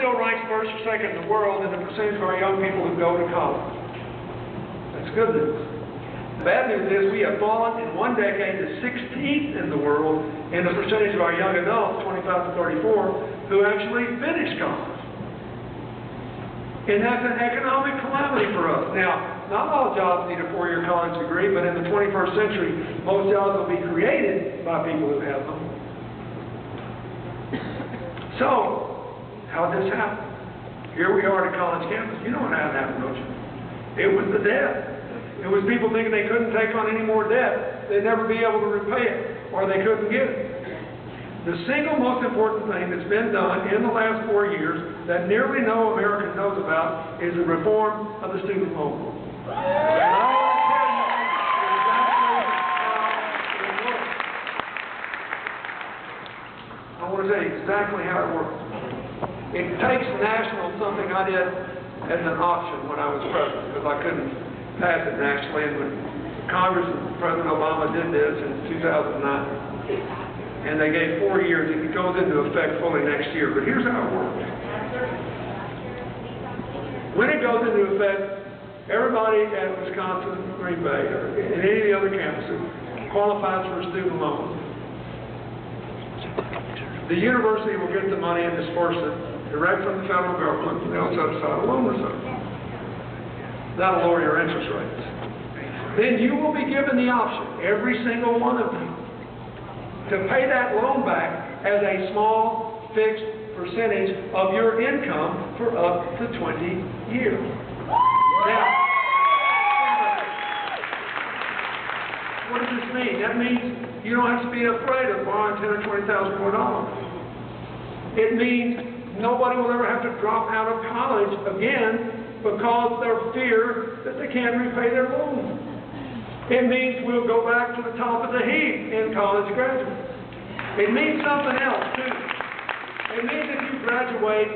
still ranks first or second in the world in the percentage of our young people who go to college. That's good news. The bad news is we have fallen in one decade to 16th in the world in the percentage of our young adults, 25 to 34, who actually finish college. And that's an economic calamity for us. Now, not all jobs need a four-year college degree, but in the 21st century, most jobs will be created by people who have them. So, how did this happen? Here we are at a college campus. You know what happened, don't you? It was the debt. It was people thinking they couldn't take on any more debt. They'd never be able to repay it, or they couldn't get it. The single most important thing that's been done in the last 4 years that nearly no American knows about is the reform of the student loan rule. I want to tell you exactly how it works. It takes national, something I did as an option when I was president, because I couldn't pass it nationally, and when Congress and President Obama did this in 2009. And they gave 4 years. It goes into effect fully next year. But here's how it works. When it goes into effect, everybody at Wisconsin, Green Bay, or in any of the other campuses qualifies for a student loan. The university will get the money and disperse it direct from the federal government, and they'll subsidize a loan or something. That'll lower your interest rates. Then you will be given the option, every single one of you, to pay that loan back as a small, fixed percentage of your income for up to 20 years. Now, what does this mean? That means you don't have to be afraid of borrowing $10,000 or $20,000 more dollars. It means nobody will ever have to drop out of college again because of their fear that they can't repay their loan. It means we'll go back to the top of the heap in college graduates. It means something else, too. It means if you graduate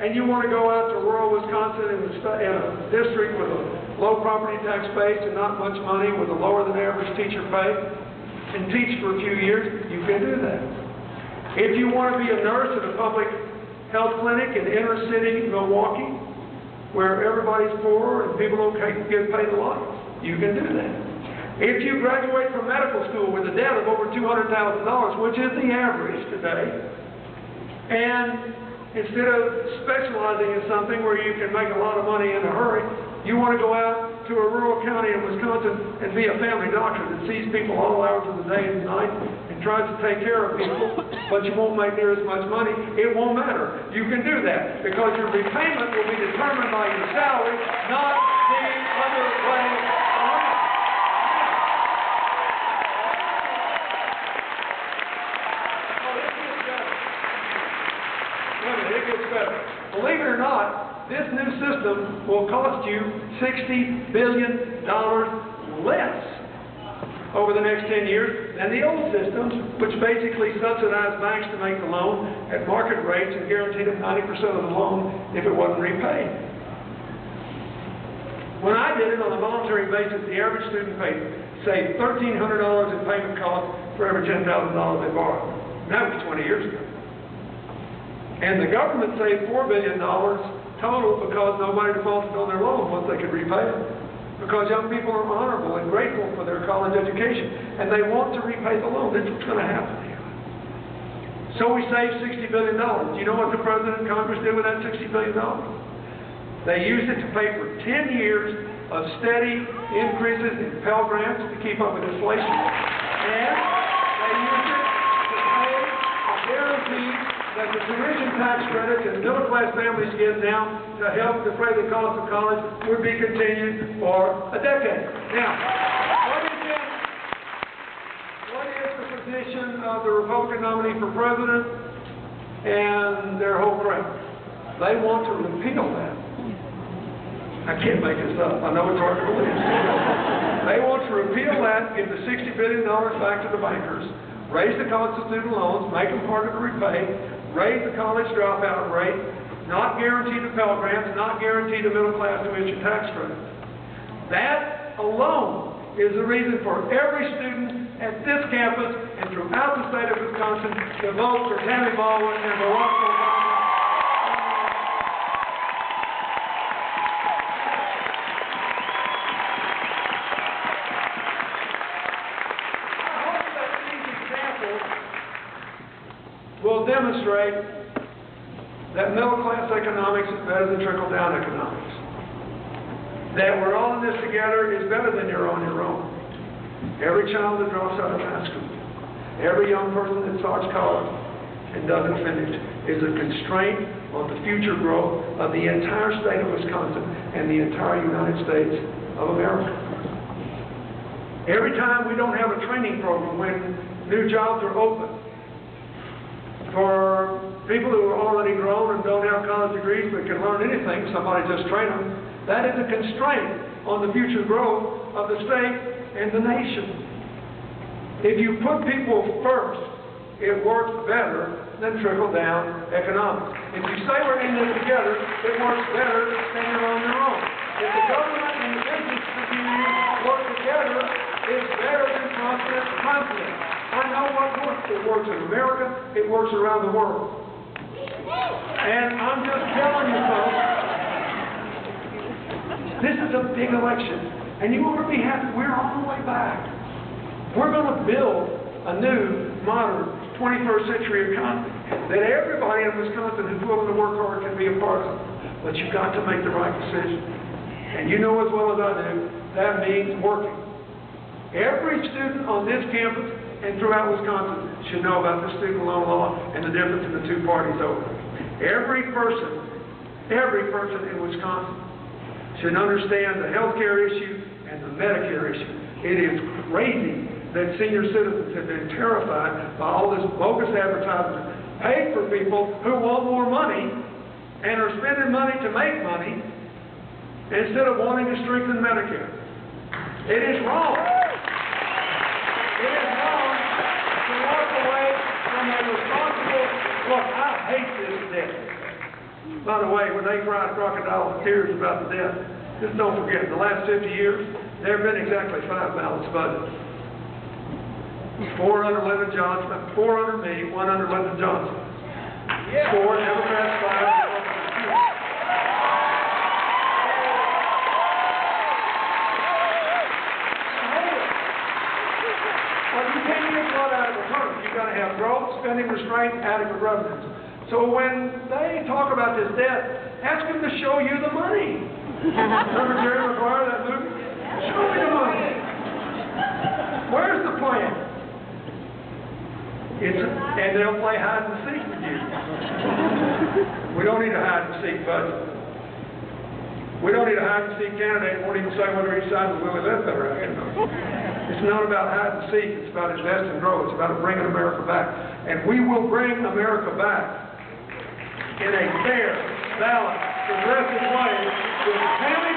and you want to go out to rural Wisconsin in a district with a low property tax base and not much money with a lower than average teacher pay and teach for a few years, you can do that. If you want to be a nurse at a public health clinic in inner city Milwaukee, where everybody's poor and people don't get paid a lot, you can do that. If you graduate from medical school with a debt of over $200,000, which is the average today, and instead of specializing in something where you can make a lot of money in a hurry, you want to go out to a rural county in Wisconsin and be a family doctor that sees people all hours of the day and night and tries to take care of people, but you won't make near as much money. It won't matter. You can do that because your repayment will be determined by your salary, not the other way around. It gets better. Believe it or not, this new system will cost you $60 billion less over the next 10 years than the old systems, which basically subsidize banks to make the loan at market rates and guarantee them 90% of the loan if it wasn't repaid. When I did it on a voluntary basis, the average student saved $1,300 in payment costs for every $10,000 they borrowed. And that was 20 years ago. And the government saved $4 billion total because nobody defaulted on their loan once they could repay it. Because young people are honorable and grateful for their college education, and they want to repay the loan. That's what's going to happen here. So we saved $60 billion. Do you know what the President and Congress did with that $60 billion? They used it to pay for 10 years of steady increases in Pell Grants to keep up with inflation. And they used it to pay a guarantee that the tuition tax credits that middle-class families get now to help defray the cost of college would be continued for a decade. Now, what is the position of the Republican nominee for president and their whole crowd? They want to repeal that. I can't make this up. I know it's hard to believe. They want to repeal that, give the $60 billion back to the bankers, raise the cost of student loans, make them harder to repay, raise the college dropout rate, not guarantee the Pell Grants, not guarantee the middle-class tuition tax credits. That alone is the reason for every student at this campus and throughout the state of Wisconsin to vote for Tammy Baldwin and Barack Obama. demonstrate that middle-class economics is better than trickle-down economics. That we're all in this together is better than you're on your own. Every child that drops out of high school, every young person that starts college and doesn't finish is a constraint on the future growth of the entire state of Wisconsin and the entire United States of America. Every time we don't have a training program when new jobs are open for people who are already grown and don't have college degrees but can learn anything, somebody just train them, that is a constraint on the future growth of the state and the nation. If you put people first, it works better than trickle-down economics. If you say we're in this together, it works better than you're on your own. If the government and the business community work together, it's better than conflict. I know what works. It works in America. It works around the world. And I'm just telling you folks, this is a big election. And you ought to be happy. We're on the way back. We're going to build a new, modern, 21st century economy that everybody in Wisconsin who's willing to work hard can be a part of. But you've got to make the right decision. And you know as well as I do, that means working. Every student on this campus and throughout Wisconsin should know about the student loan law and the difference in the two parties over it. Every person in Wisconsin should understand the health care issue and the Medicare issue. It is crazy that senior citizens have been terrified by all this bogus advertising paid for people who want more money and are spending money to make money instead of wanting to strengthen Medicare. It is wrong. It is wrong to walk away from a responsible, look, I hate this debt. By the way, when they cried crocodile tears about the debt, just don't forget, in the last 50 years, there have been exactly 5 balanced budgets. 4 under Lyndon Johnson, 4 under me, 1 under Lyndon Johnson. 4 Democrats, 5 Republicans. Well, you can't get blood out of a turnip. You've got to have growth, spending restraint, adequate revenues. So when they talk about this debt, ask them to show you the money. Remember Jerry Maguire, that movie? Show me the money. Where's the plan? And they'll play hide and seek with you. We don't need a hide and seek budget. We don't need a hide and seek candidate who won't even say whether each side of the Willie Ledbetter out. It's not about hide and seek. It's about invest and grow. It's about bringing America back. And we will bring America back in a fair, balanced, progressive way with family